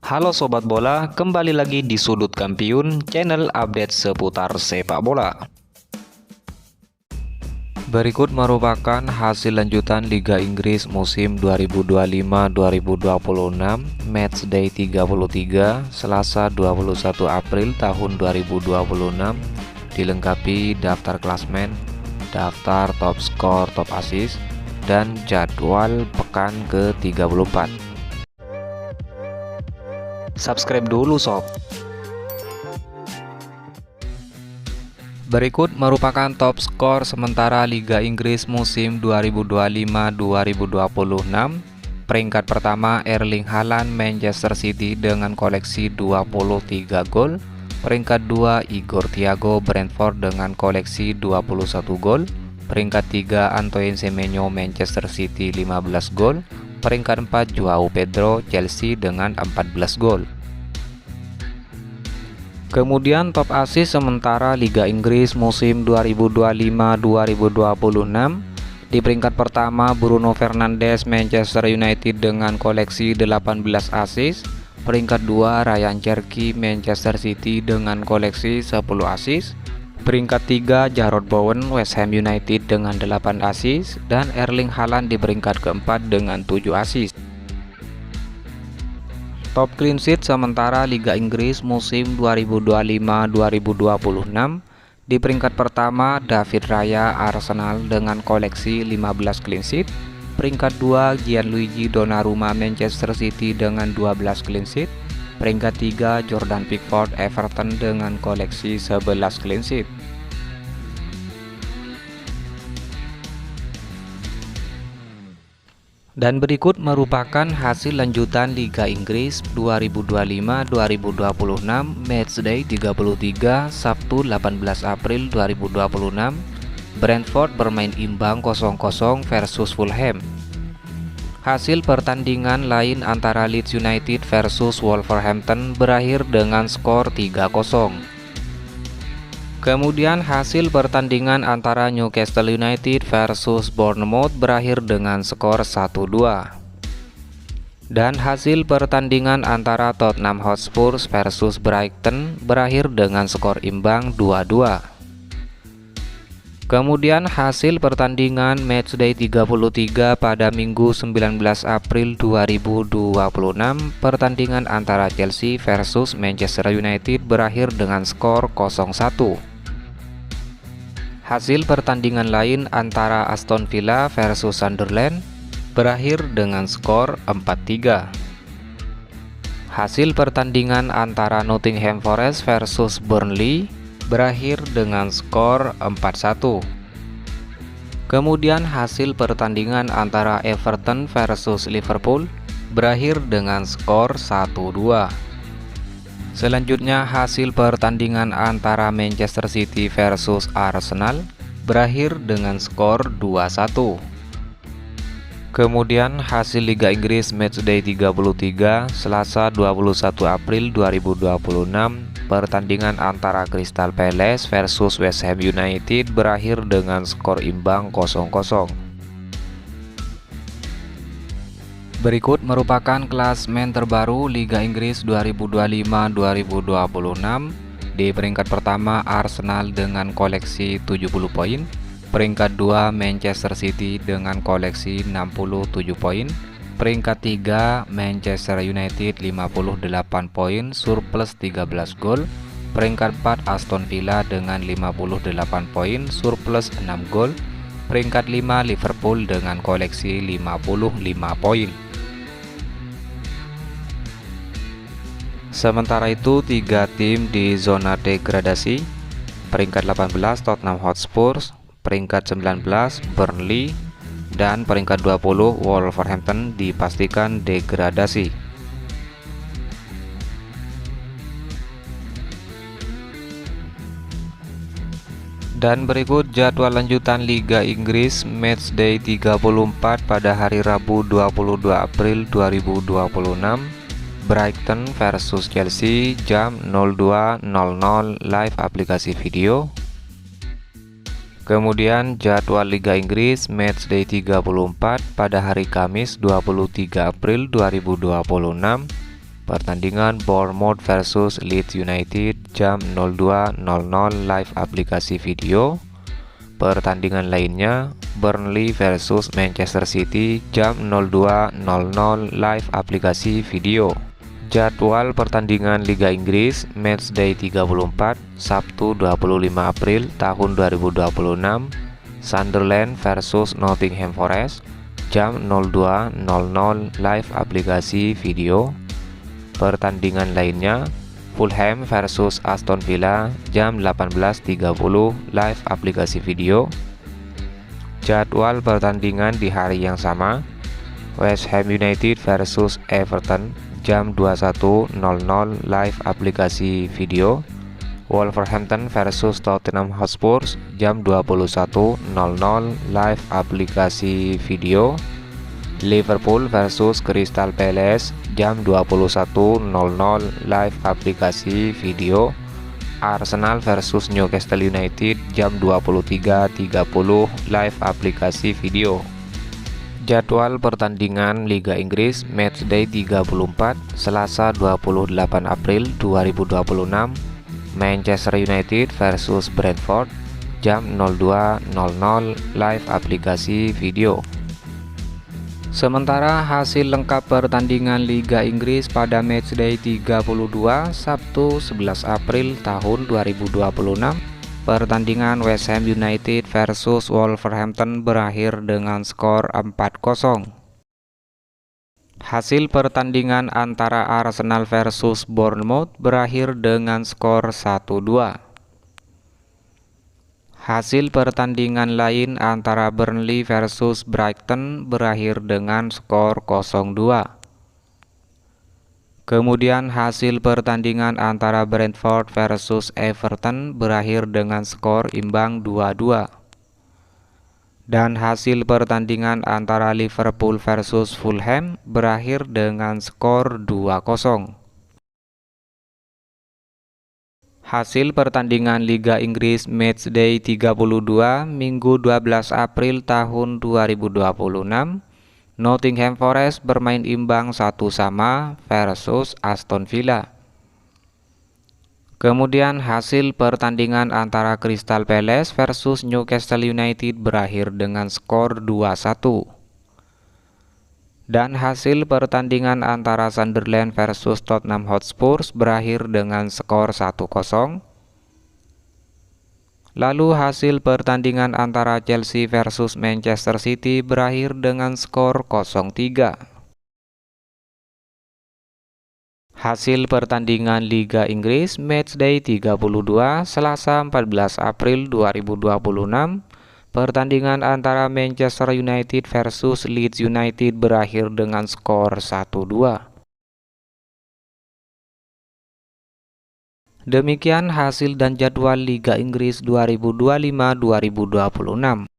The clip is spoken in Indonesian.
Halo Sobat Bola, kembali lagi di Sudut Kampiun, channel update seputar sepak bola. Berikut merupakan hasil lanjutan Liga Inggris musim 2025-2026, Matchday 33, Selasa 21 April tahun 2026, dilengkapi daftar klasmen, daftar top skor, top assist, dan jadwal pekan ke-34. Subscribe dulu sob. Berikut merupakan top skor sementara Liga Inggris musim 2025-2026. Peringkat pertama Erling Haaland Manchester City dengan koleksi 23 gol. Peringkat 2 Igor Thiago Brentford dengan koleksi 21 gol. Peringkat 3 Antoine Semenyo Manchester City 15 gol. Peringkat 4 Joao Pedro Chelsea dengan 14 gol. Kemudian top assist sementara Liga Inggris musim 2025-2026. Di peringkat pertama Bruno Fernandes Manchester United dengan koleksi 18 assist. Peringkat 2 Ryan Cherky Manchester City dengan koleksi 10 assist. Peringkat 3 Jarrod Bowen West Ham United dengan 8 assist dan Erling Haaland di peringkat keempat dengan 7 assist. Top clean sheet sementara Liga Inggris musim 2025-2026. Di peringkat pertama David Raya Arsenal dengan koleksi 15 clean sheet. Peringkat 2 Gianluigi Donnarumma Manchester City dengan 12 clean sheet. Peringkat 3 Jordan Pickford Everton dengan koleksi 11 clean sheet. Dan berikut merupakan hasil lanjutan Liga Inggris 2025-2026 Matchday 33 Sabtu 18 April 2026. Brentford bermain imbang 0-0 versus Fulham. Hasil pertandingan lain antara Leeds United versus Wolverhampton berakhir dengan skor 3-0. Kemudian hasil pertandingan antara Newcastle United versus Bournemouth berakhir dengan skor 1-2. Dan hasil pertandingan antara Tottenham Hotspur versus Brighton berakhir dengan skor imbang 2-2. Kemudian hasil pertandingan Matchday 33 pada Minggu 19 April 2026, pertandingan antara Chelsea versus Manchester United berakhir dengan skor 0-1. Hasil pertandingan lain antara Aston Villa versus Sunderland berakhir dengan skor 4-3. Hasil pertandingan antara Nottingham Forest versus Burnley berakhir dengan skor 4-1. Kemudian hasil pertandingan antara Everton versus Liverpool berakhir dengan skor 1-2. Selanjutnya hasil pertandingan antara Manchester City versus Arsenal berakhir dengan skor 2-1. Kemudian hasil Liga Inggris Matchday 33 Selasa 21 April 2026, pertandingan antara Crystal Palace versus West Ham United berakhir dengan skor imbang 0-0. Berikut merupakan klasmen terbaru Liga Inggris 2025-2026. Di peringkat pertama Arsenal dengan koleksi 70 poin. Peringkat 2 Manchester City dengan koleksi 67 poin. Peringkat 3 Manchester United 58 poin surplus 13 gol. Peringkat 4 Aston Villa dengan 58 poin surplus 6 gol. Peringkat 5 Liverpool dengan koleksi 55 poin. Sementara itu 3 tim di zona degradasi. Peringkat 18 Tottenham Hotspur, peringkat 19 Burnley, dan peringkat 20 Wolverhampton dipastikan degradasi. Dan berikut jadwal lanjutan Liga Inggris Matchday 34 pada hari Rabu 22 April 2026. Brighton versus Chelsea jam 02.00 live aplikasi video. Kemudian jadwal Liga Inggris Matchday 34 pada hari Kamis 23 April 2026. Pertandingan Bournemouth versus Leeds United jam 02.00 live aplikasi video. Pertandingan lainnya Burnley versus Manchester City jam 02.00 live aplikasi video. Jadwal pertandingan Liga Inggris Matchday 34 Sabtu 25 April tahun 2026. Sunderland versus Nottingham Forest jam 02.00 live aplikasi video. Pertandingan lainnya Fulham versus Aston Villa jam 18.30 live aplikasi video. Jadwal pertandingan di hari yang sama West Ham United versus Everton jam 21.00 live aplikasi video. Wolverhampton versus Tottenham Hotspur jam 21.00 live aplikasi video. Liverpool versus Crystal Palace jam 21.00 live aplikasi video. Arsenal versus Newcastle United jam 23.30 live aplikasi video. Jadwal pertandingan Liga Inggris Matchday 34 Selasa 28 April 2026. Manchester United versus Brentford jam 02.00 live aplikasi video. Sementara hasil lengkap pertandingan Liga Inggris pada Matchday 32 Sabtu 11 April tahun 2026, pertandingan West Ham United versus Wolverhampton berakhir dengan skor 4-0. Hasil pertandingan antara Arsenal versus Bournemouth berakhir dengan skor 1-2. Hasil pertandingan lain antara Burnley versus Brighton berakhir dengan skor 0-2. Kemudian hasil pertandingan antara Brentford versus Everton berakhir dengan skor imbang 2-2. Dan hasil pertandingan antara Liverpool versus Fulham berakhir dengan skor 2-0. Hasil pertandingan Liga Inggris Matchday 32 Minggu 12 April tahun 2026, Nottingham Forest bermain imbang 1-1 versus Aston Villa. Kemudian hasil pertandingan antara Crystal Palace versus Newcastle United berakhir dengan skor 2-1. Dan hasil pertandingan antara Sunderland versus Tottenham Hotspur berakhir dengan skor 1-0. Lalu hasil pertandingan antara Chelsea versus Manchester City berakhir dengan skor 0-3. Hasil pertandingan Liga Inggris Matchday 32 Selasa 14 April 2026, pertandingan antara Manchester United versus Leeds United berakhir dengan skor 1-2. Demikian hasil dan jadwal Liga Inggris 2025-2026.